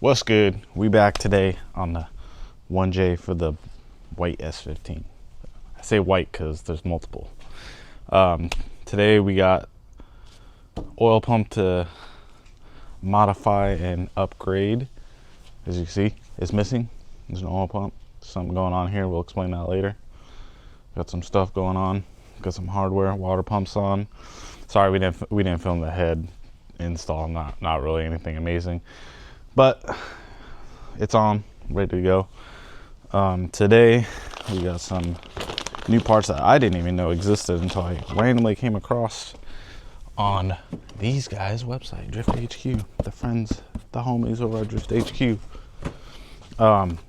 What's good? We back today on the 1J for the white S15. I say white because there's multiple. Today we got oil pump to modify and upgrade. As you can see, it's missing. There's an oil pump. Something going on here. We'll explain that later. Got some stuff going on. Got some hardware, water pumps on. Sorry we didn't film the head install. Not really anything amazing, but it's on, ready to go. Today we got some new parts that I didn't even know existed until I randomly came across on these guys' website, Drift HQ. The friends, the homies over at Drift HQ.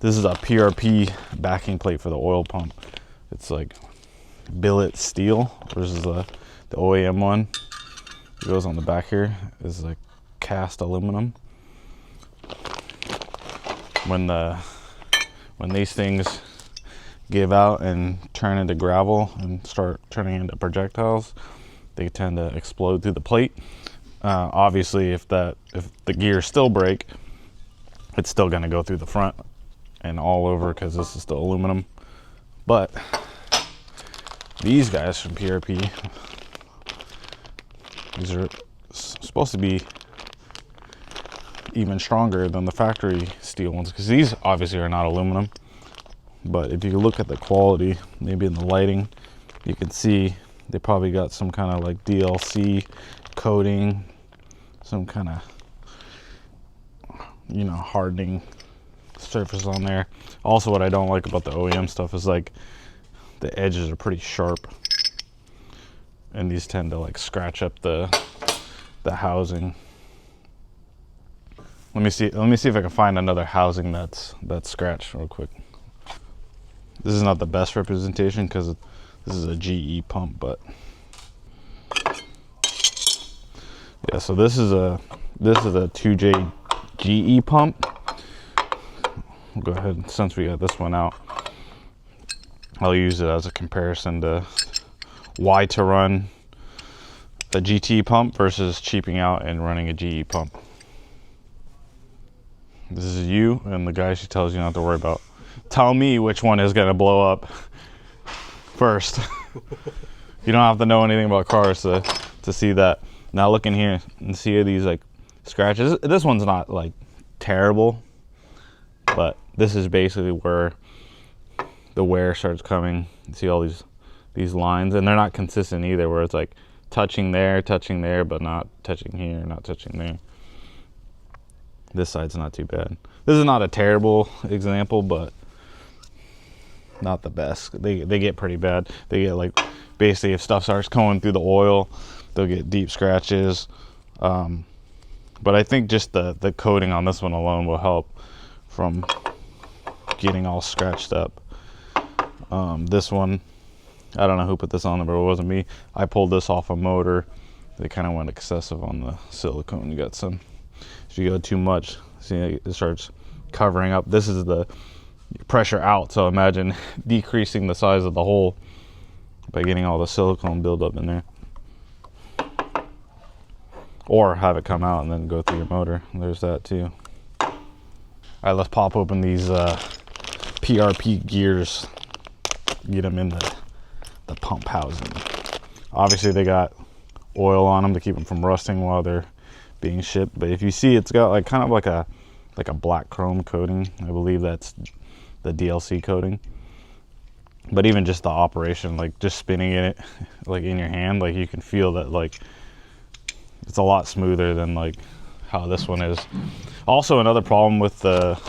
This is a PRP backing plate for the oil pump. It's like billet steel versus the OEM one. It goes on the back here is like cast aluminum. When these things give out and turn into gravel and start turning into projectiles, they tend to explode through the plate. Obviously, if the gears still break, it's still going to go through the front and all over because this is still aluminum. But these guys from PRP, these are supposed to be even stronger than the factory steel ones, because these obviously are not aluminum. But if you look at the quality, maybe in the lighting, you can see they probably got some kind of like DLC coating, some kind of, you know, hardening surface on there. Also, what I don't like about the OEM stuff is like the edges are pretty sharp, and these tend to like scratch up the housing. Let me see if I can find another housing that's scratched real quick. This is not the best representation because this is a GE pump, but yeah. So this is a 2J GE pump. I'll go ahead, since we got this one out, I'll use it as a comparison to why to run a GT pump versus cheaping out and running a GE pump. This is you and the guy she tells you not to worry about. Tell me which one is gonna blow up first. You don't have to know anything about cars to see that. Now look in here and see these like scratches. This one's not like terrible, but this is basically where the wear starts coming. You see all these lines, and they're not consistent either, where it's like touching there, but not touching here, not touching there. This side's not too bad. This is not a terrible example, but not the best. They get pretty bad. They get like, basically if stuff starts going through the oil, they'll get deep scratches. But I think just the coating on this one alone will help from getting all scratched up. This one, I don't know who put this on there, but it wasn't me. I pulled this off a motor. They kind of went excessive on the silicone. You got some, if you go too much, see it starts covering up. This is the pressure out, so imagine decreasing the size of the hole by getting all the silicone buildup in there, or have it come out and then go through your motor. There's that too. All right, let's pop open these PRP gears, get them in the pump housing. Obviously they got oil on them to keep them from rusting while they're being shipped, but if you see, it's got like kind of like a black chrome coating. I believe that's the DLC coating. But even just the operation, like just spinning it like in your hand, like you can feel that like it's a lot smoother than like how this one is. Also, another problem with the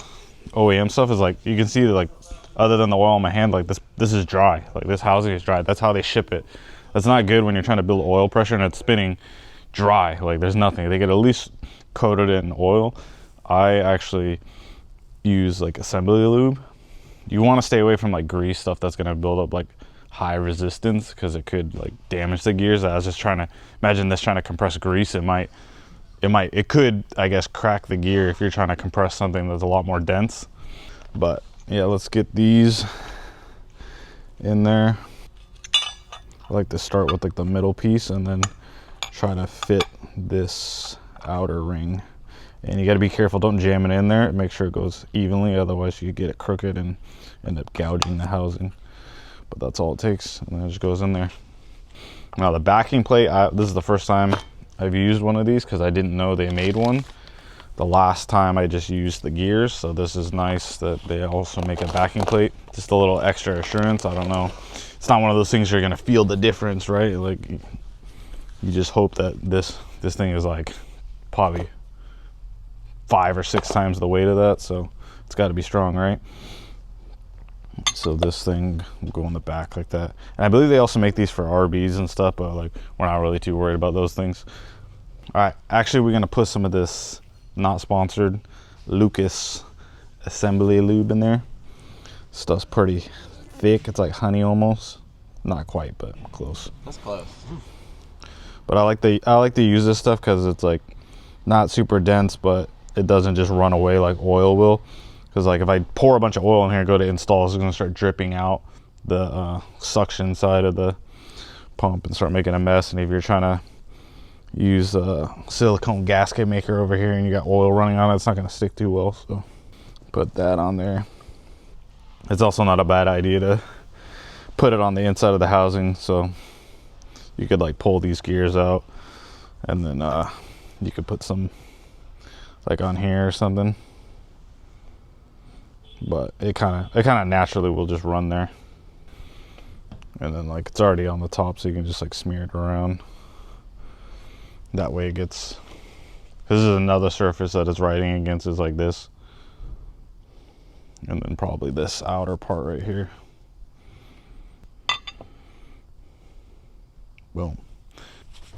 OEM stuff is like you can see that, like, other than the oil on my hand, like this is dry. Like this housing is dry. That's how they ship it. That's not good when you're trying to build oil pressure and it's spinning dry. Like there's nothing. They could at least coat it in oil. I actually use like assembly lube. You want to stay away from like grease stuff that's going to build up like high resistance, because it could like damage the gears. I was just trying to imagine this trying to compress grease. It could, I guess, crack the gear if you're trying to compress something that's a lot more dense. But yeah, let's get these in there. I like to start with like the middle piece and then try to fit this outer ring And you got to be careful, don't jam it in there, make sure it goes evenly, otherwise you get it crooked and end up gouging the housing. But that's all it takes, and then it just goes in there. Now the backing plate, this is the first time I've used one of these because I didn't know they made one. The last time I just used the gears, so this is nice that they also make a backing plate. Just a little extra assurance. I don't know, it's not one of those things you're gonna feel the difference, right? Like, you just hope that this thing is like probably 5 or 6 times the weight of that, so it's got to be strong, right? So this thing will go in the back like that. And I believe they also make these for RBs and stuff, but like, we're not really too worried about those things. All right, actually we're gonna put some of this, not sponsored, Lucas assembly lube in there. Stuff's pretty thick, it's like honey almost. Not quite, but close. That's close. But I like to use this stuff because it's like not super dense, but it doesn't just run away like oil will. Because like if I pour a bunch of oil in here, go to install, it's gonna start dripping out the suction side of the pump and start making a mess. And if you're trying to use a silicone gasket maker over here and you got oil running on it, it's not gonna stick too well. So put that on there. It's also not a bad idea to put it on the inside of the housing, so you could like pull these gears out and then you could put some like on here or something. But it kind of naturally will just run there. And then like it's already on the top, so you can just like smear it around. That way it gets, this is another surface that it's riding against, is like this. And then probably this outer part right here. Boom.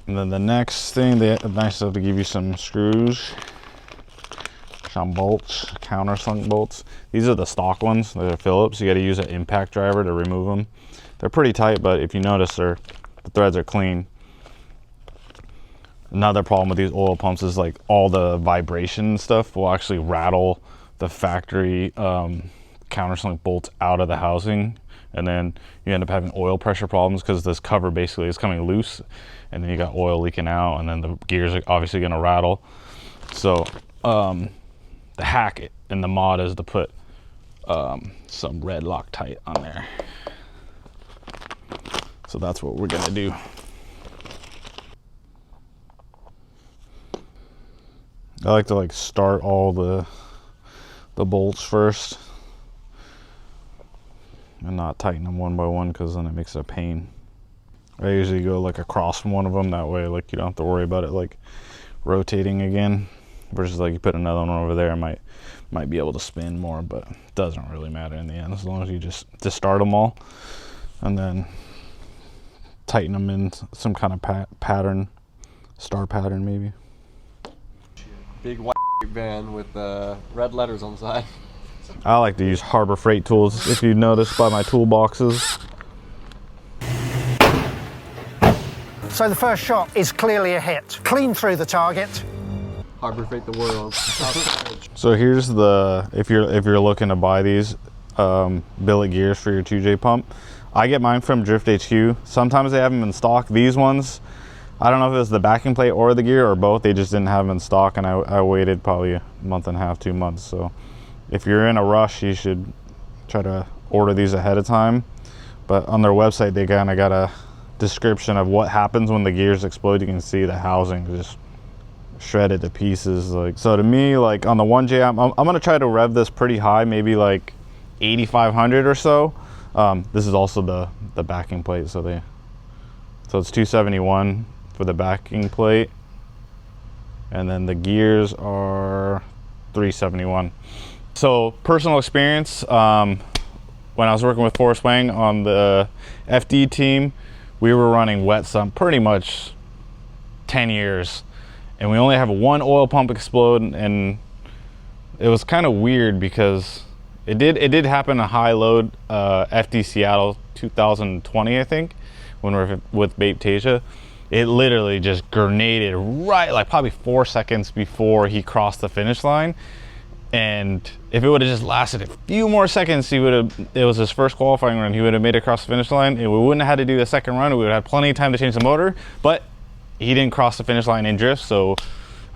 And then the next thing, they have nice enough to give you some screws, some bolts, countersunk bolts. These are the stock ones, they're Phillips. You got to use an impact driver to remove them. They're pretty tight, but if you notice, the threads are clean. Another problem with these oil pumps is like all the vibration stuff will actually rattle the factory countersunk bolts out of the housing, and then you end up having oil pressure problems because this cover basically is coming loose, and then you got oil leaking out, and then the gears are obviously going to rattle. So the hack and the mod is to put some red Loctite on there. So that's what we're gonna do. I like to like start all the bolts first and not tighten them one by one, because then it makes it a pain. I usually go like across from one of them, that way like you don't have to worry about it like rotating again, versus like you put another one over there, it might be able to spin more, but it doesn't really matter in the end, as long as you just start them all and then tighten them in some kind of pattern, star pattern maybe. Big white van with red letters on the side. I like to use Harbor Freight tools, if you notice by my toolboxes. So the first shot is clearly a hit. Clean through the target. Harbor Freight the world. So here's the, if you're looking to buy these billet gears for your 2J pump, I get mine from Drift HQ. Sometimes they have them in stock. These ones, I don't know if it was the backing plate or the gear or both, they just didn't have them in stock, and I waited probably a month and a half, 2 months. So if you're in a rush, you should try to order these ahead of time. But on their website, they kind of got a description of what happens when the gears explode. You can see the housing just shredded to pieces. Like, so to me, like on the 1J, I'm gonna try to rev this pretty high, maybe like 8,500 or so. This is also the backing plate, so it's 271 for the backing plate, and then the gears are 371. So personal experience, when I was working with Forrest Wang on the FD team, we were running wet sump pretty much 10 years, and we only have one oil pump explode, and it was kind of weird because it did happen a high load FD Seattle 2020, I think, when we were with Baptasia. It literally just grenaded right, like probably 4 seconds before he crossed the finish line. And if it would have just lasted a few more seconds, it was his first qualifying run, he would have made it across the finish line, and we wouldn't have had to do the second run. We would have had plenty of time to change the motor, but he didn't cross the finish line in drift, so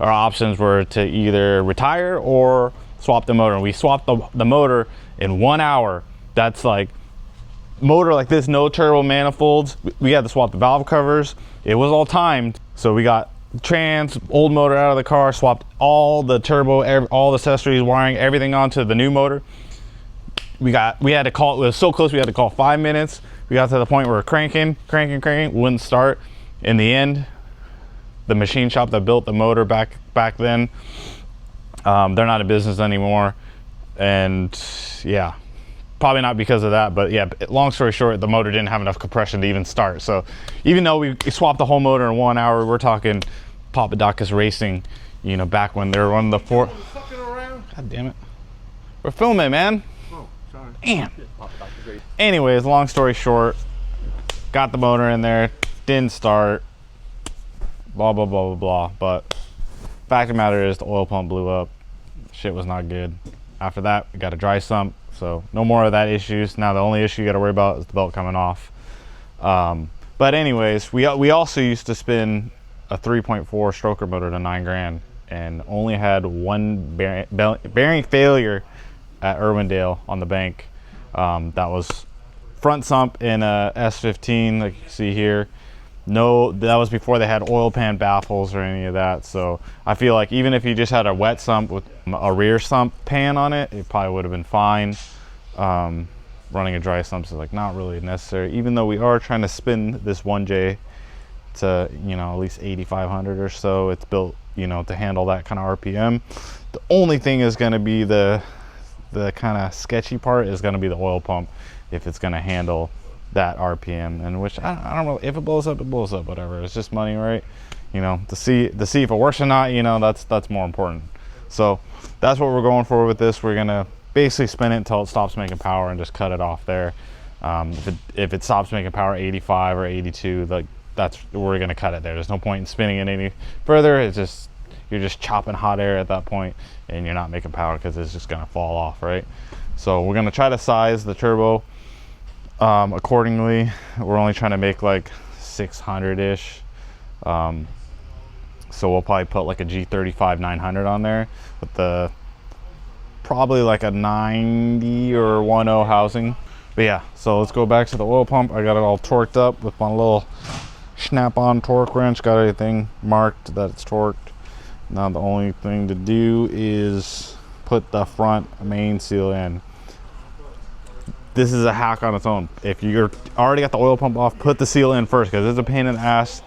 our options were to either retire or swap the motor. And we swapped the motor in 1 hour. That's like motor like this, no turbo manifolds. We had to swap the valve covers. It was all timed. So we got trans, old motor out of the car, swapped all the turbo, all the accessories, wiring, everything onto the new motor. We had to call, it was so close, we had to call 5 minutes. We got to the point where we're cranking, wouldn't start. In the end, the machine shop that built the motor back then, they're not in business anymore. And yeah, probably not because of that, but yeah, long story short, the motor didn't have enough compression to even start. So even though we swapped the whole motor in 1 hour, we're talking Papadakis Racing, you know, back when they were running the four. God damn it. We're filming, man. Oh, sorry. Damn. Anyways, long story short, got the motor in there, didn't start, blah, blah, blah, blah, blah. But fact of the matter is the oil pump blew up. Shit was not good. After that, we got a dry sump. So no more of that issues. Now the only issue you got to worry about is the belt coming off. But anyways, we also used to spin a 3.4 stroker motor to 9 grand and only had one bearing failure at Irwindale on the bank. That was front sump in a S15, like you see here. No, that was before they had oil pan baffles or any of that. So I feel like even if you just had a wet sump with a rear sump pan on it, it probably would have been fine. Running a dry sump is like not really necessary, even though we are trying to spin this 1J to, you know, at least 8,500 or so. It's built, you know, to handle that kind of RPM. The only thing is going to be the kind of sketchy part is going to be the oil pump, if it's going to handle that RPM, and which I don't know, if it blows up, it blows up, whatever. It's just money, right? You know, to see if it works or not, you know, that's more important. So that's what we're going for with this. We're gonna basically spin it until it stops making power and just cut it off there. If it stops making power 85 or 82, like we're gonna cut it there. There's no point in spinning it any further. It's just, you're just chopping hot air at that point and you're not making power because it's just gonna fall off, right? So we're gonna try to size the turbo accordingly. We're only trying to make like 600-ish. So we'll probably put like a G35 900 on there with the probably like a 90 or 10 housing. But yeah, so let's go back to the oil pump. I got it all torqued up with my little snap-on torque wrench. Got everything marked that it's torqued. Now the only thing to do is put the front main seal in. This is a hack on its own. If you're already got the oil pump off, put the seal in first, because it's a pain in the ass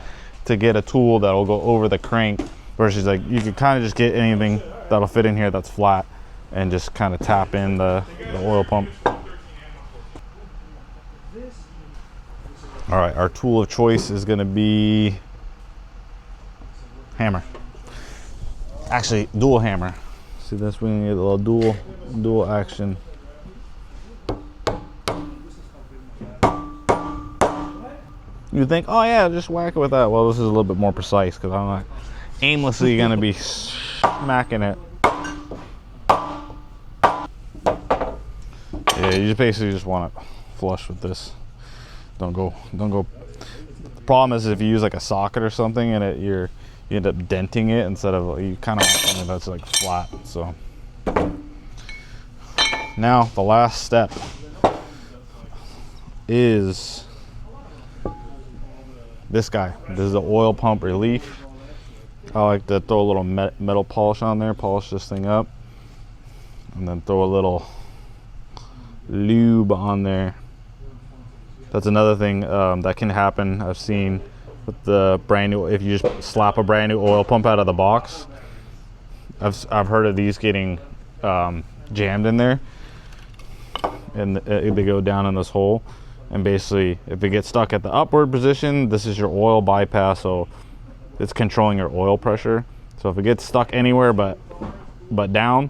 to get a tool that'll go over the crank, versus like you could kind of just get anything that'll fit in here that's flat and just kind of tap in the oil pump. All right, our tool of choice is going to be hammer. Actually, dual hammer. See, that's when you get a little dual action. You think, oh yeah, just whack it with that. Well, this is a little bit more precise because I'm not aimlessly going to be smacking it. Yeah, you just basically just want it flush with this. Don't go. The problem is if you use like a socket or something and you end up denting it instead of, you kind of want something that's like flat. So now the last step is this guy. This is the oil pump relief. I like to throw a little metal polish on there, polish this thing up, and then throw a little lube on there. That's another thing that can happen. I've seen with the brand new, if you just slap a brand new oil pump out of the box. I've heard of these getting jammed in there, and they go down in this hole. And basically, if it gets stuck at the upward position, this is your oil bypass, so it's controlling your oil pressure. So if it gets stuck anywhere but down,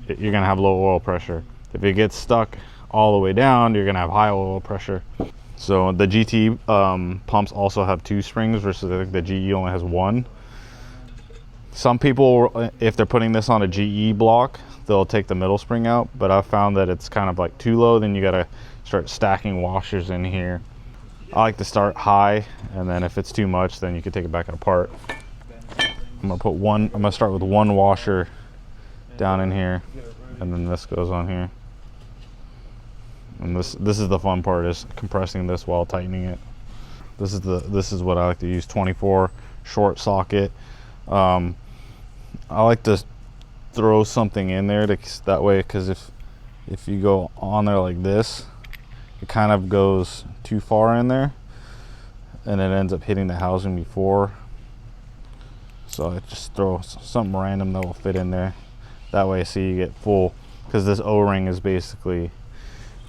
you're gonna have low oil pressure. If it gets stuck all the way down, you're gonna have high oil pressure. So the GT pumps also have 2 springs versus I think the GE only has 1. Some people, if they're putting this on a GE block, they'll take the middle spring out, but I've found that it's kind of like too low. Then you gotta start stacking washers in here. I like to start high, and then if it's too much, then you can take it back apart. I'm gonna start with one washer down in here, and then this goes on here. And this is the fun part, is compressing this while tightening it. This is what I like to use, 24 short socket. I like to throw something in there that way, because if you go on there like this, it kind of goes too far in there and it ends up hitting the housing before. So I just throw something random that will fit in there. That way, see, you get full, because this O-ring is basically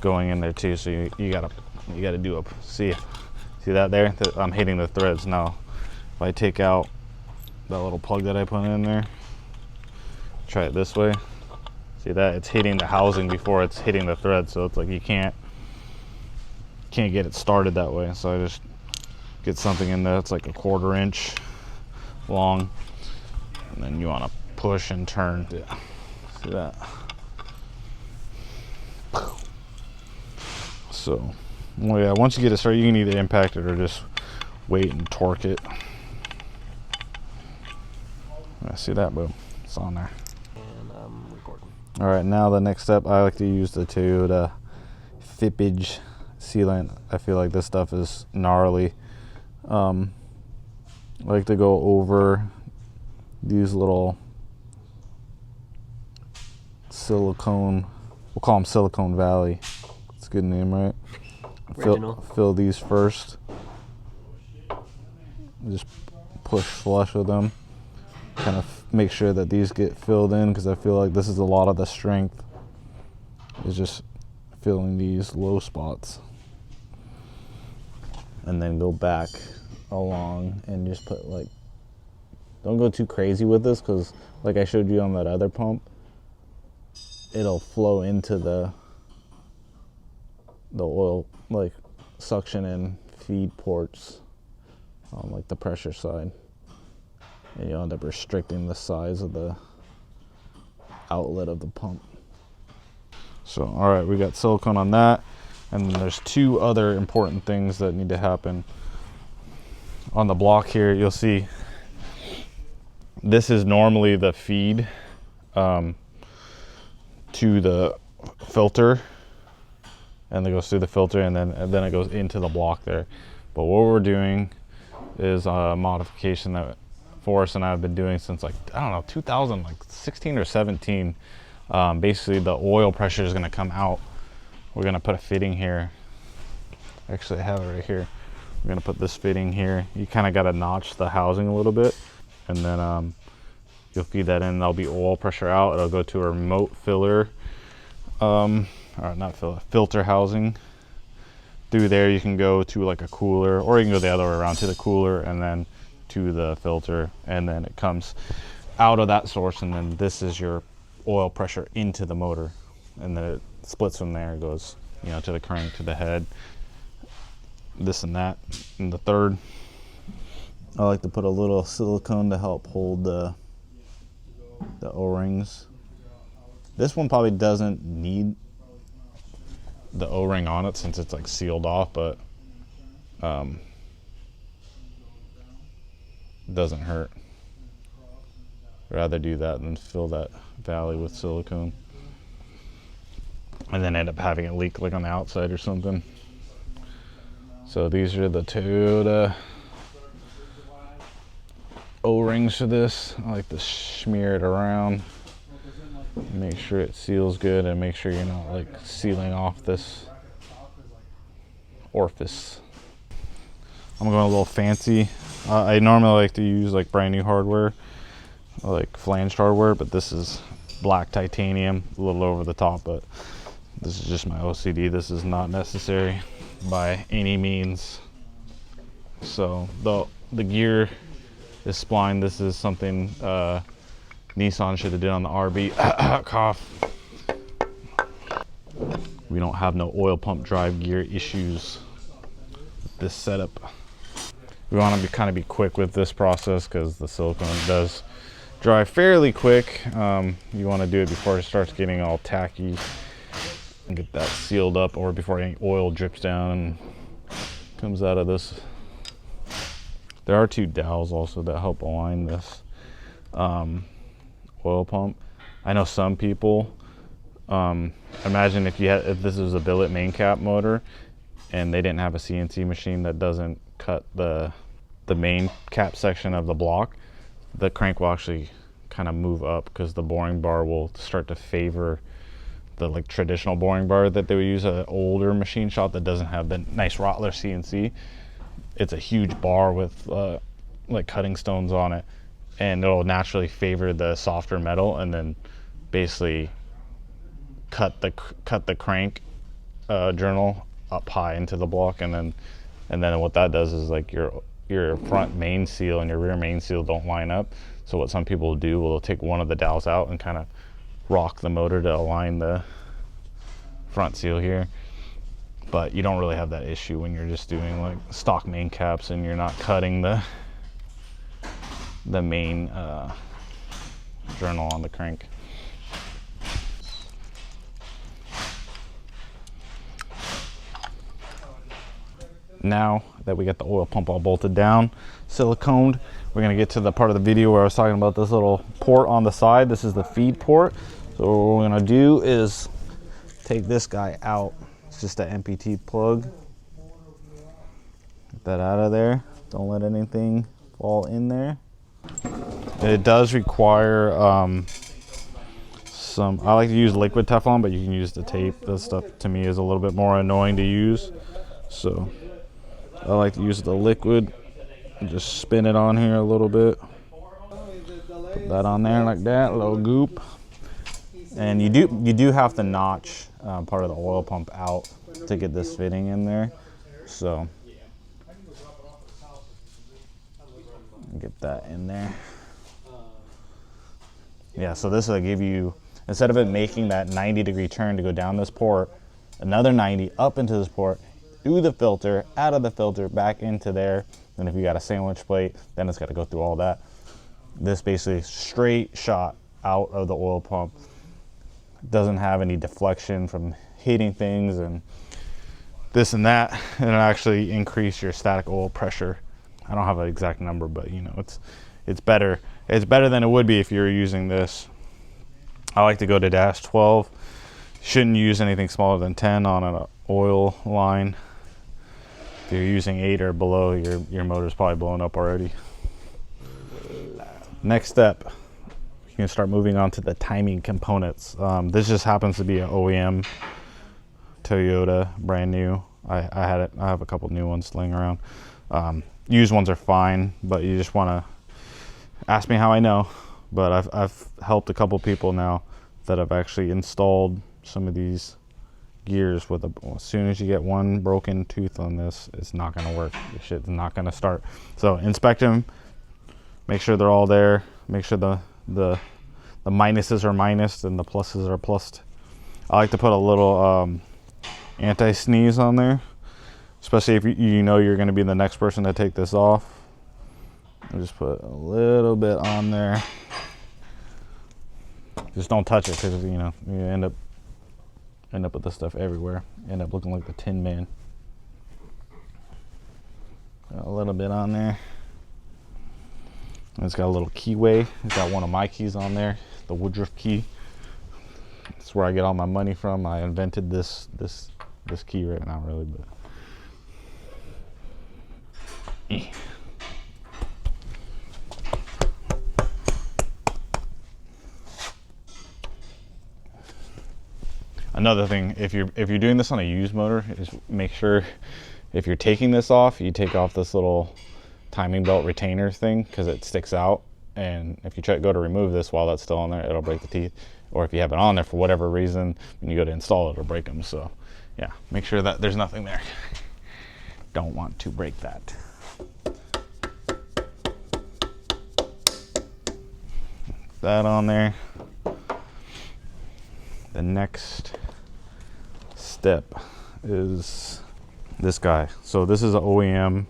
going in there too. So you gotta do a see that there? I'm hitting the threads now. If I take out that little plug that I put in there, try it this way. See that? It's hitting the housing before it's hitting the thread. So it's like you can't get it started that way. So I just get something in there that's like a 1/4 inch long, and then you want to push and turn. Yeah. See that? So, well, yeah, once you get it started, you can either impact it or just wait and torque it. I see that, boom, it's on there. And I'm recording. All right, now the next step, I like to use the Toyota Fippage sealant. I feel like this stuff is gnarly. I like to go over these little silicone, we'll call them Silicone Valley. It's a good name, right? Fill these first. Just push flush with them. Kind of make sure that these get filled in, because I feel like this is a lot of the strength, is just filling these low spots. And then go back along and just put, like, don't go too crazy with this, because like I showed you on that other pump, it'll flow into the oil, like suction and feed ports on like the pressure side, and you'll end up restricting the size of the outlet of the pump. So all right, we got silicone on that, and then there's two other important things that need to happen. On the block here, you'll see this is normally the feed to the filter, and it goes through the filter, and then it goes into the block there. But what we're doing is a modification that Forrest and I have been doing since, like, I don't know, 2016 or 17. Basically the oil pressure is going to come out. We're going to put a fitting here. Actually, I have it right here. We're going to put this fitting here. You kind of got to notch the housing a little bit, and then you'll feed that in. There'll be oil pressure out. It'll go to a remote filler, or not filler, filter housing. Through there you can go to like a cooler, or you can go the other way around, to the cooler and then to the filter, and then it comes out of that source, and then this is your oil pressure into the motor, and then it splits from there. It goes, you know, to the crank, to the head, this and that. And the third, I like to put a little silicone to help hold the O-rings. This one probably doesn't need the O-ring on it since it's like sealed off, but it doesn't hurt. I'd rather do that than fill that valley with silicone and then end up having it leak like on the outside or something. So these are the Toyota O-rings for this. I like to smear it around, make sure it seals good, and make sure you're not like sealing off this orifice. I'm going a little fancy. I normally like to use like brand new hardware, like flanged hardware, but this is black titanium, a little over the top, but this is just my OCD. This is not necessary by any means. So the gear is spline. This is something Nissan should have did on the RB. Cough. We don't have no oil pump drive gear issues with this setup. We want to kind of be quick with this process because the silicone does dry fairly quick. You want to do it before it starts getting all tacky and get that sealed up, or before any oil drips down and comes out of this. There are two dowels also that help align this. oil pump. I know some people, imagine if this was a billet main cap motor and they didn't have a CNC machine that doesn't cut the main cap section of the block, the crank will actually kind of move up because the boring bar will start to favor the like traditional boring bar that they would use at an older machine shop that doesn't have the nice Rottler CNC. It's a huge bar with like cutting stones on it, and it'll naturally favor the softer metal and then basically cut the crank journal up high into the block, and then what that does is like your front main seal and your rear main seal don't line up. So what some people do, will take one of the dowels out and kind of rock the motor to align the front seal here. But you don't really have that issue when you're just doing like stock main caps and you're not cutting the main journal on the crank. Now that we got the oil pump all bolted down, siliconed, we're gonna get to the part of the video where I was talking about this little port on the side. This is the feed port. So what we're gonna do is take this guy out. It's just an MPT plug. Get that out of there. Don't let anything fall in there. It does require I like to use liquid Teflon, but you can use the tape. This stuff to me is a little bit more annoying to use. So I like to use the liquid and just spin it on here a little bit. Put that on there like that, a little goop. And you do have to notch part of the oil pump out to get this fitting in there. So get that in there. Yeah, so this will give you, instead of it making that 90-degree turn to go down this port, another 90 up into this port, through the filter, out of the filter, back into there. And if you got a sandwich plate, then it's got to go through all that. This basically straight shot out of the oil pump. Doesn't have any deflection from hitting things and this and that, and it'll actually increase your static oil pressure. I don't have an exact number, but you know, it's better. It's better than it would be if you were using this. I like to go to -12. Shouldn't use anything smaller than 10 on an oil line. If you're using 8 or below, your motor's probably blown up already. Next step, you can start moving on to the timing components. This just happens to be an OEM Toyota, brand new. I have a couple new ones laying around. Used ones are fine, but you just want to ask me how I know. But I've helped a couple people now that have actually installed some of these gears with as soon as you get one broken tooth on this, it's not going to work. The shit's not going to start. So inspect them, make sure they're all there, make sure the minuses are minused and the pluses are plussed. I like to put a little anti-sneeze on there, especially if you know you're going to be the next person to take this off. I just put a little bit on there. Just don't touch it, because you know you end up with this stuff everywhere. End up looking like the Tin Man. Got a little bit on there. And it's got a little keyway. It's got one of my keys on there, the Woodruff key. That's where I get all my money from. I invented this key right now, really, but. Another thing, if you're doing this on a used motor, is make sure if you're taking this off, you take off this little timing belt retainer thing, because it sticks out. And if you go to remove this while that's still on there, it'll break the teeth. Or if you have it on there for whatever reason, when you go to install it, it'll break them. So yeah, make sure that there's nothing there. Don't want to break that. That on there. The next step is this guy. So this is an OEM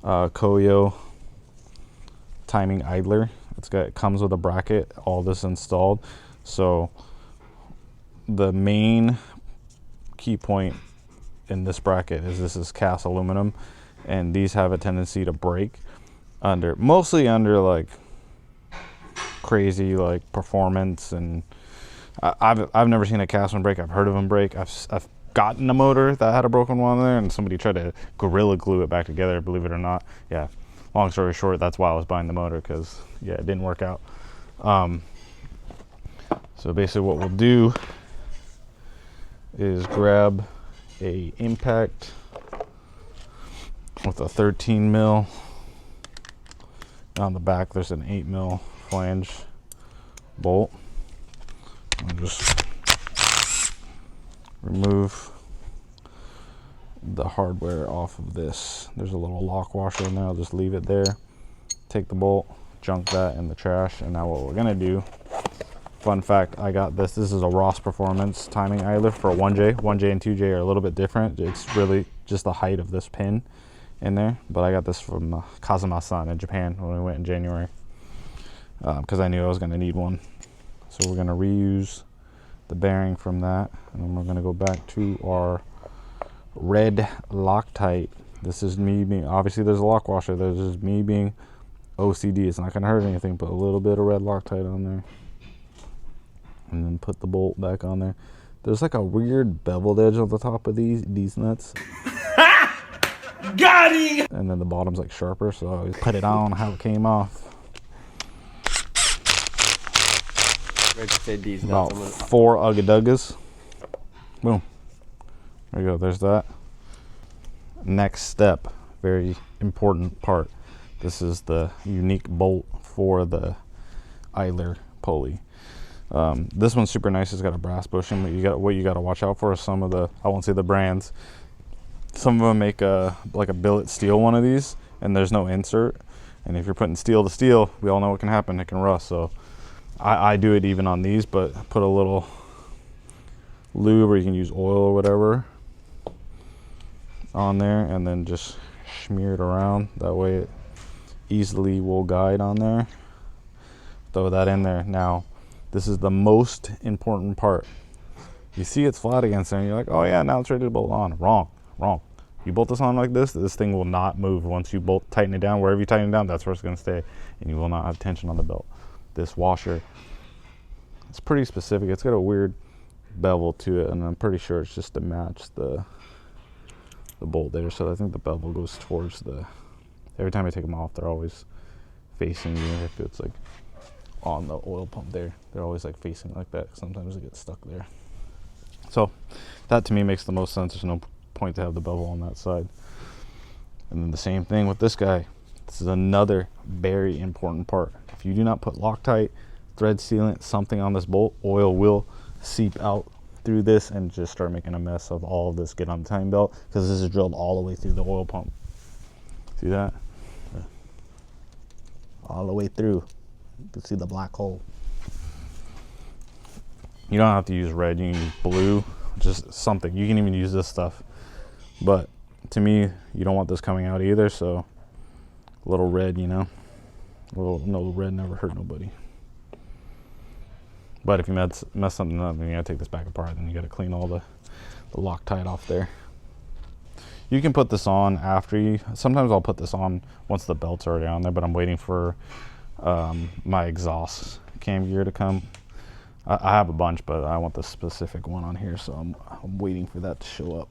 Koyo timing idler. It comes with a bracket, all this installed. So the main key point in this bracket is this is cast aluminum, and these have a tendency to break mostly under like crazy like performance, and I've never seen a cast one break. I've heard of them break. I've gotten a motor that had a broken one there, and somebody tried to gorilla glue it back together, believe it or not. Yeah, long story short, that's why I was buying the motor, because yeah, it didn't work out. So basically what we'll do is grab a impact with a 13 mil. On the back there's an 8 mil flange bolt. I'll just remove the hardware off of this. There's a little lock washer in there. I'll just leave it there, take the bolt, junk that in the trash. And now what we're gonna do, fun fact, I got this is a Ross Performance timing idler for a 1J and 2J are a little bit different. It's really just the height of this pin in there, but I got this from Kazuma-san in Japan when we went in January, because I knew I was going to need one. So we're going to reuse the bearing from that, and then we're going to go back to our red Loctite. This is me being, obviously there's a lock washer, there's just me being OCD. It's not going to hurt anything. Put a little bit of red Loctite on there, and then put the bolt back on there. There's like a weird beveled edge on the top of these nuts. Got him! And then the bottom's like sharper, so I always put it on how it came off. About 4 Ugga-Duggas. Boom. There you go, there's that. Next step, very important part. This is the unique bolt for the idler pulley. This one's super nice. It's got a brass bushing, but what you got to watch out for is some of the, I won't say the brands, some of them make like a billet steel one of these, and there's no insert. And if you're putting steel to steel, we all know what can happen. It can rust. So I do it even on these, but put a little lube, or you can use oil or whatever on there, and then just smear it around. That way it easily will guide on there. Throw that in there. Now, this is the most important part. You see it's flat against there, and you're like, oh yeah, now it's ready to bolt on. Wrong. You bolt this on like this thing will not move. Once you tighten it down, wherever you tighten it down, that's where it's going to stay, and you will not have tension on the belt. This washer, it's pretty specific. It's got a weird bevel to it, and I'm pretty sure it's just to match the bolt there. So I think the bevel goes towards the, every time I take them off, they're always facing you. If it's like on the oil pump there, they're always like facing like that. Sometimes they get stuck there. So that to me makes the most sense. There's no point to have the bevel on that side. And then the same thing with this guy. This is another very important part. If you do not put Loctite, thread sealant, something on this bolt, oil will seep out through this and just start making a mess of all of this. Get on the timing belt, because this is drilled all the way through the oil pump. See that? All the way through. You can see the black hole. You don't have to use red, you can use blue, just something. You can even use this stuff. But to me, you don't want this coming out either, so a little red, you know. No red never hurt nobody. But if you mess something up, then you gotta take this back apart, then you gotta clean all the Loctite off there. You can put this on after you, sometimes I'll put this on once the belt's already on there, but I'm waiting for my exhaust cam gear to come. I have a bunch, but I want the specific one on here, so I'm waiting for that to show up.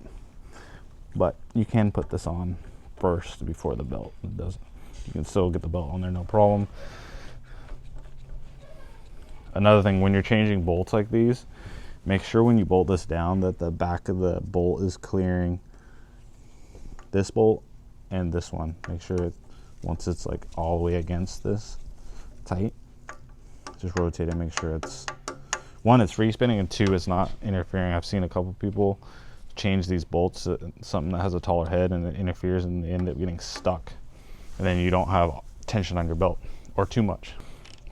But you can put this on first before the belt. It doesn't. You can still get the belt on there, no problem. Another thing, when you're changing bolts like these, make sure when you bolt this down that the back of the bolt is clearing this bolt and this one. Make sure once it's like all the way against this tight, just rotate it, make sure it's, one, it's free spinning, and two, it's not interfering. I've seen a couple people change these bolts to something that has a taller head, and it interferes and they end up getting stuck, and then you don't have tension on your belt, or too much.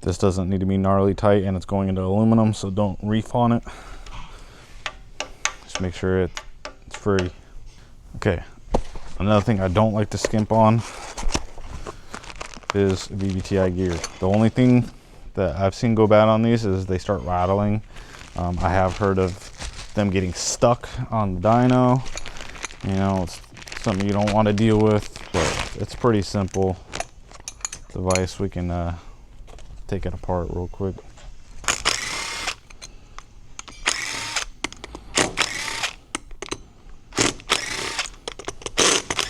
This doesn't need to be gnarly tight, and it's going into aluminum, so don't reef on it. Just make sure it's free. Okay, another thing I don't like to skimp on is VVTi gear. The only thing that I've seen go bad on these is they start rattling. I have heard of them getting stuck on the dyno. You know, it's something you don't want to deal with, but it's pretty simple device. We can take it apart real quick.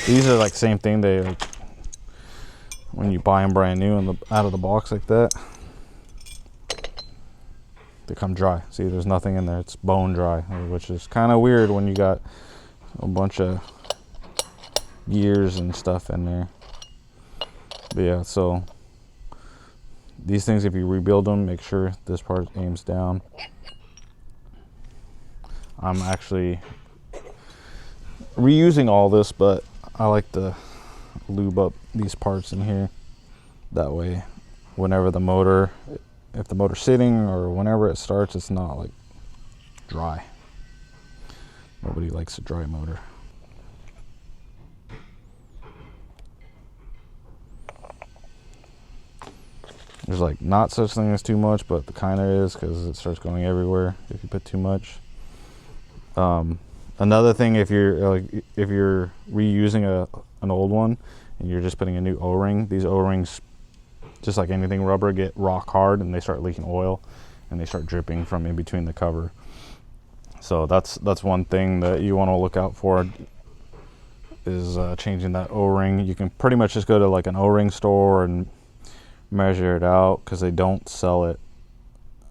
These are like same thing. They like, when you buy them brand new out of the box like that, they come dry. See, there's nothing in there. It's bone dry, which is kind of weird when you got a bunch of gears and stuff in there. But yeah, so these things, if you rebuild them, make sure this part aims down. I'm actually reusing all this, but I like to lube up these parts in here. That way, whenever the motor, if the motor's sitting or whenever it starts, it's not like dry. Nobody likes a dry motor. There's like not such thing as too much, but the kind of is, because it starts going everywhere if you put too much. Another thing, if you're reusing an old one and you're just putting a new O-ring, these O-rings, just like anything rubber, get rock hard and they start leaking oil and they start dripping from in between the cover. So that's one thing that you want to look out for, is changing that O-ring. You can pretty much just go to like an O-ring store and measure it out, because they don't sell it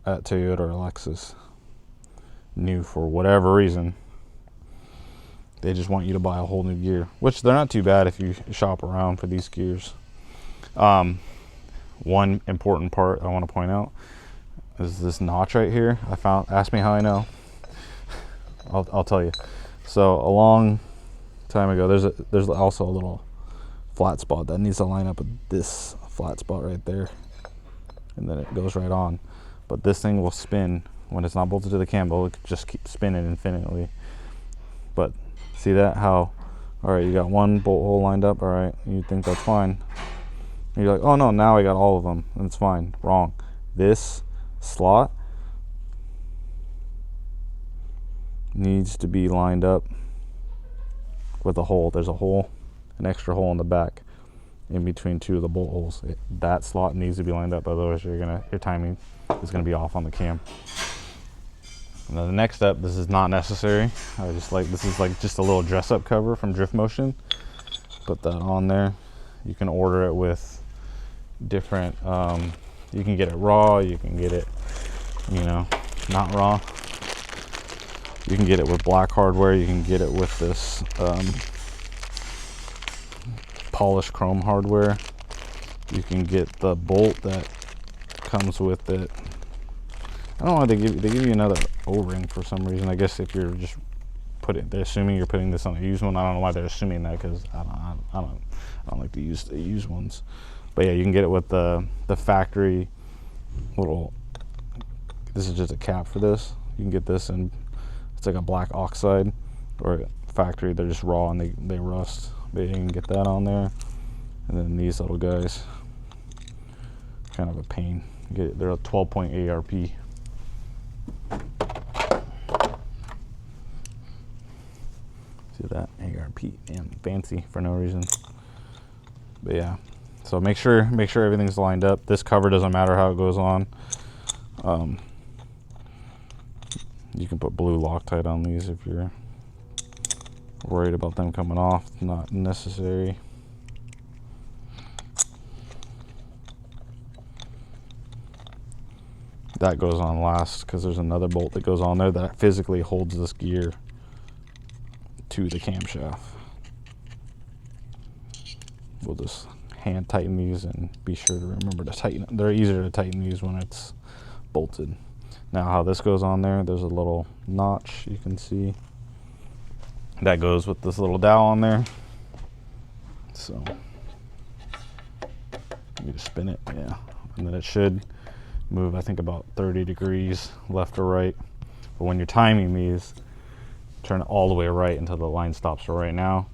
at Toyota or Lexus new for whatever reason. They just want you to buy a whole new gear, which they're not too bad if you shop around for these gears. One important part I want to point out is this notch right here. I found, ask me how I know. I'll tell you. So a long time ago, there's also a little flat spot that needs to line up with this flat spot right there, and then it goes right on. But this thing will spin when it's not bolted to the cam. It just keep spinning infinitely. But see that, how, all right, you got one bolt hole lined up, all right, you think that's fine, and you're like, oh no, now I got all of them and it's fine. Wrong. This slot needs to be lined up with a hole. There's a hole, an extra hole in the back in between two of the bolt holes. That slot needs to be lined up, otherwise your timing is gonna be off on the cam. And then the next step, this is not necessary. This is like just a little dress up cover from Drift Motion. Put that on there. You can order it with different, you can get it raw, you can get it, not raw. You can get it with black hardware, you can get it with this polished chrome hardware. You can get the bolt that comes with it. I don't know why they give you another O-ring for some reason. I guess if you're just they're assuming you're putting this on a used one. I don't know why they're assuming that, because I don't like to use the used ones. But yeah, you can get it with the factory little. This is just a cap for this. You can get this, and it's like a black oxide, or factory. They're just raw and they rust. But you can get that on there, and then these little guys, kind of a pain. They're a 12-point ARP. See that ARP, damn fancy for no reason. But yeah, so make sure everything's lined up. This cover doesn't matter how it goes on. You can put blue Loctite on these if you're worried about them coming off. Not necessary. That goes on last, because there's another bolt that goes on there that physically holds this gear to the camshaft. We'll just hand tighten these and be sure to remember to tighten. They're easier to tighten these when it's bolted. Now how this goes on there, there's a little notch you can see that goes with this little dowel on there. So you just spin it, yeah, and then it should move, I think, about 30 degrees left or right. But when you're timing these, turn it all the way right until the line stops. So right now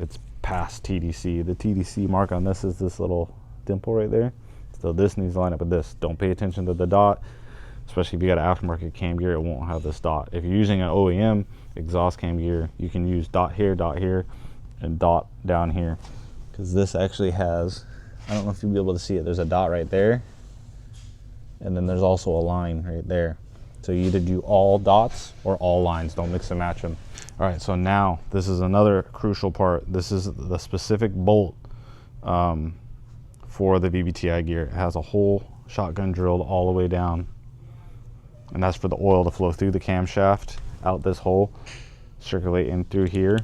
it's past TDC. The TDC mark on this is this little dimple right there. So this needs to line up with this. Don't pay attention to the dot, especially if you got an aftermarket cam gear. It won't have this dot. If you're using an OEM exhaust cam gear, you can use dot here, and dot down here, because this actually has, I don't know if you'll be able to see it, there's a dot right there, and then there's also a line right there. So you either do all dots or all lines, don't mix and match them. All right, so now this is another crucial part. This is the specific bolt for the VVTi gear. It has a hole shotgun drilled all the way down, and that's for the oil to flow through the camshaft, out this hole, circulate in through here.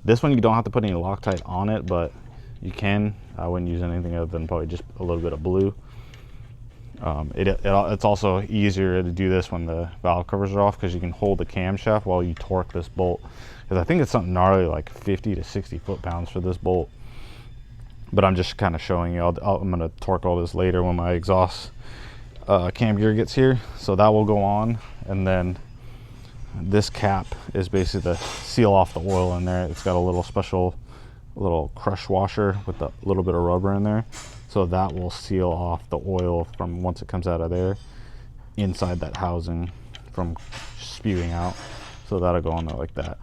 This one you don't have to put any Loctite on it, but you can. I wouldn't use anything other than probably just a little bit of blue. It's also easier to do this when the valve covers are off, because you can hold the camshaft while you torque this bolt. Because I think it's something gnarly, like 50 to 60 foot-pounds for this bolt. But I'm just kind of showing you. I'm going to torque all this later when my exhaust cam gear gets here. So that will go on, and then this cap is basically to seal off the oil in there. It's got a little special little crush washer with a little bit of rubber in there, so that will seal off the oil from once it comes out of there inside that housing from spewing out. So that'll go on there like that.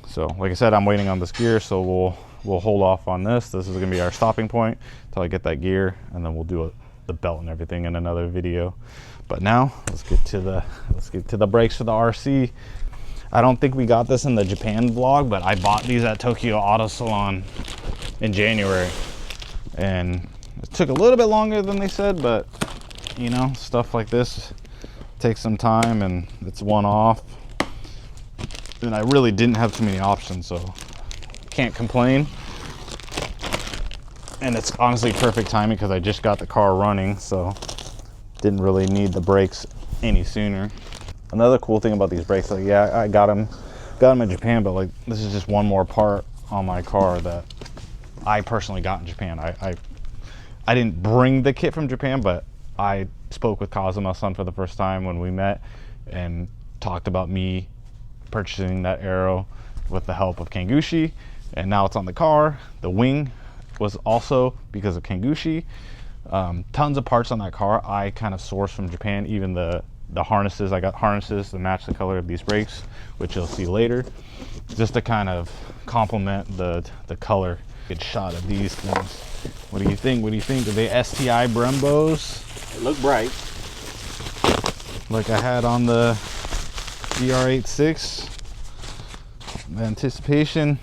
So like I said, I'm waiting on this gear, so we'll hold off on this. This is gonna be our stopping point until I get that gear, and then we'll do the belt and everything in another video. But now let's get to the brakes for the RC. I don't think we got this in the Japan vlog, but I bought these at Tokyo Auto Salon in January, and it took a little bit longer than they said, but you know, stuff like this takes some time, and it's one off, and I really didn't have too many options, so can't complain. And it's honestly perfect timing because I just got the car running, so didn't really need the brakes any sooner. Another cool thing about these brakes, like, yeah, I got them in Japan, but like, this is just one more part on my car that I personally got in Japan. I didn't bring the kit from Japan, but I spoke with Kazuma-san for the first time when we met and talked about me purchasing that aero with the help of Kangushi, and now it's on the car. The wing was also because of Kangushi. Tons of parts on that car I kind of sourced from Japan, even the harnesses. I got harnesses to match the color of these brakes, which you'll see later, just to kind of complement the color. Good shot of these things. What do you think? What do you think? Are they STI Brembos? They look bright. Like I had on the GR86. The anticipation.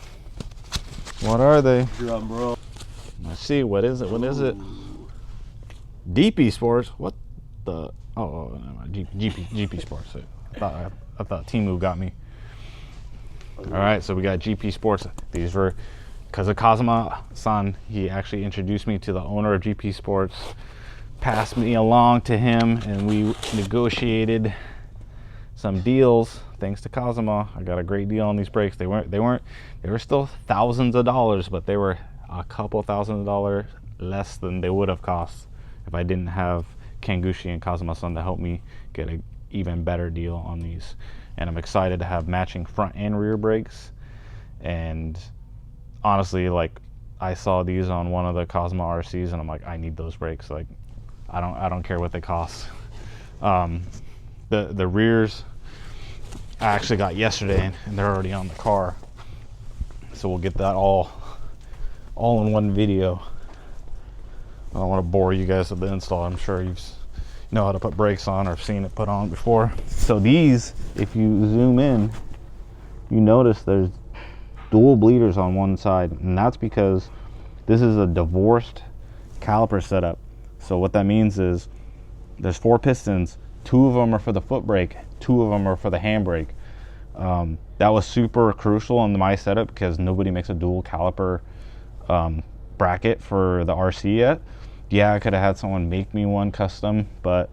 What are they? Drum roll. Let's see. What is it? What is it? DP Sports. What the? Oh, GP Sports. I thought Temu got me. All right, so we got GP Sports. These were because of Kazuma-san. He actually introduced me to the owner of GP Sports, passed me along to him, and we negotiated some deals. Thanks to Kazuma, I got a great deal on these brakes. They were still thousands of dollars, but they were a couple $1,000s less than they would have cost if I didn't have Kangushi and Kazuma-san to help me get an even better deal on these. And I'm excited to have matching front and rear brakes. And honestly, like, I saw these on one of the Kazuma RCs, and I'm like, I need those brakes. Like, I don't care what they cost. The rears I actually got yesterday, and they're already on the car, so we'll get that all in one video. I don't want to bore you guys with the install. I'm sure you know how to put brakes on or have seen it put on before. So these, if you zoom in, you notice there's dual bleeders on one side, and that's because this is a divorced caliper setup. So what that means is there's 4 pistons, 2 of them are for the foot brake, 2 of them are for the handbrake. That was super crucial in my setup because nobody makes a dual caliper bracket for the RC yet. Yeah, I could have had someone make me one custom, but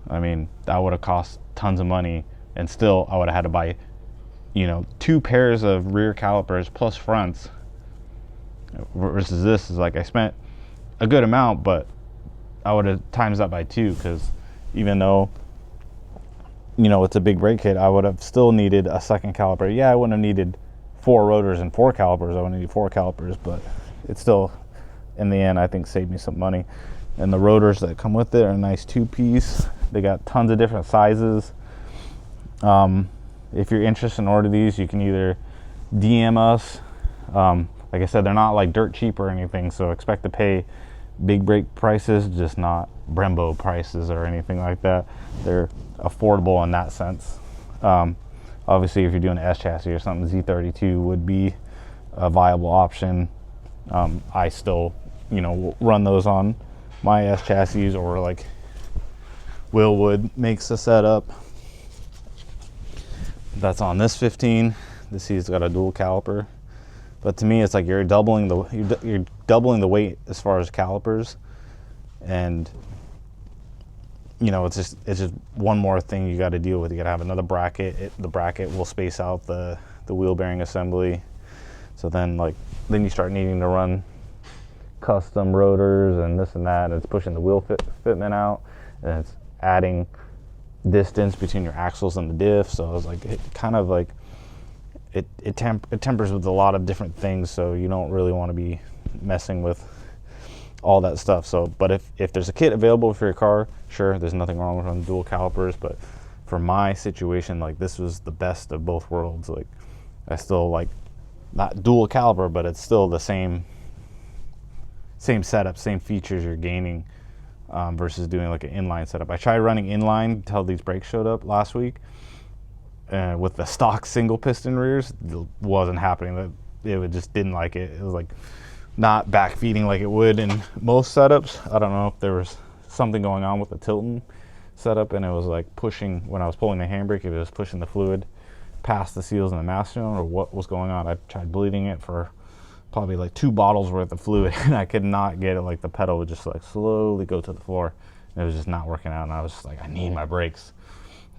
I mean, that would have cost tons of money, and still I would have had to buy, you know, 2 pairs of rear calipers plus fronts, versus this is like I spent a good amount, but I would have times that by 2, because even though, you know, it's a big brake kit, I would have still needed a second caliper. Yeah, I wouldn't have needed 4 rotors and 4 calipers. I would have needed 4 calipers, but it's still, in the end, I think saved me some money. And the rotors that come with it are a nice 2-piece. They got tons of different sizes. If you're interested in order these, you can either DM us. Like I said, they're not like dirt cheap or anything, so expect to pay big brake prices, just not Brembo prices or anything like that. They're affordable in that sense. Obviously, if you're doing an S chassis or something, Z32 would be a viable option. I still, you know, run those on my S chassis, or like Willwood makes a setup that's on this 15. This seat's got a dual caliper, but to me, it's like you're doubling the weight as far as calipers, and you know, it's just one more thing you got to deal with. You got to have another bracket. The bracket will space out the wheel bearing assembly. So then you start needing to run custom rotors and this and that, and it's pushing the wheel fitment out, and it's adding distance between your axles and the diff. So it's like it kind of like it tempers with a lot of different things. So you don't really want to be messing with all that stuff. So, but if there's a kit available for your car, sure, there's nothing wrong with running dual calipers. But for my situation, like, this was the best of both worlds. Like, I still like not dual caliper, but it's still the same setup, same features you're gaining, versus doing like an inline setup. I tried running inline until these brakes showed up last week, and with the stock single piston rears, it wasn't happening. It just didn't like it. It was like not back feeding like it would in most setups. I don't know if there was something going on with the Tilton setup, and it was like pushing, when I was pulling the handbrake, it was pushing the fluid past the seals and the master cylinder, or what was going on. I tried bleeding it for probably like 2 bottles worth of fluid, and I could not get it. Like, the pedal would just like slowly go to the floor, and it was just not working out, and I was just like, I need my brakes.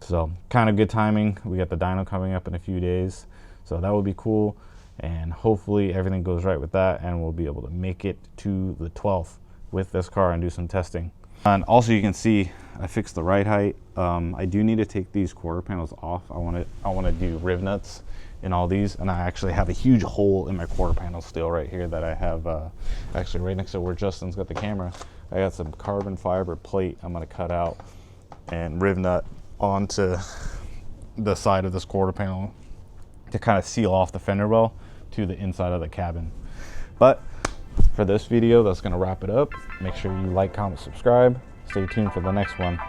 So kind of good timing. We got the dyno coming up in a few days, so that would be cool, and hopefully everything goes right with that, and we'll be able to make it to the 12th with this car and do some testing. And also, you can see I fixed the ride height. I do need to take these quarter panels off. I want to do riv nuts in all these, and I actually have a huge hole in my quarter panel still right here that I have actually right next to where Justin's got the camera. I got some carbon fiber plate I'm going to cut out and riv nut onto the side of this quarter panel to kind of seal off the fender well to the inside of the cabin. But for this video, that's going to wrap it up. Make sure you like, comment, subscribe. Stay tuned for the next one.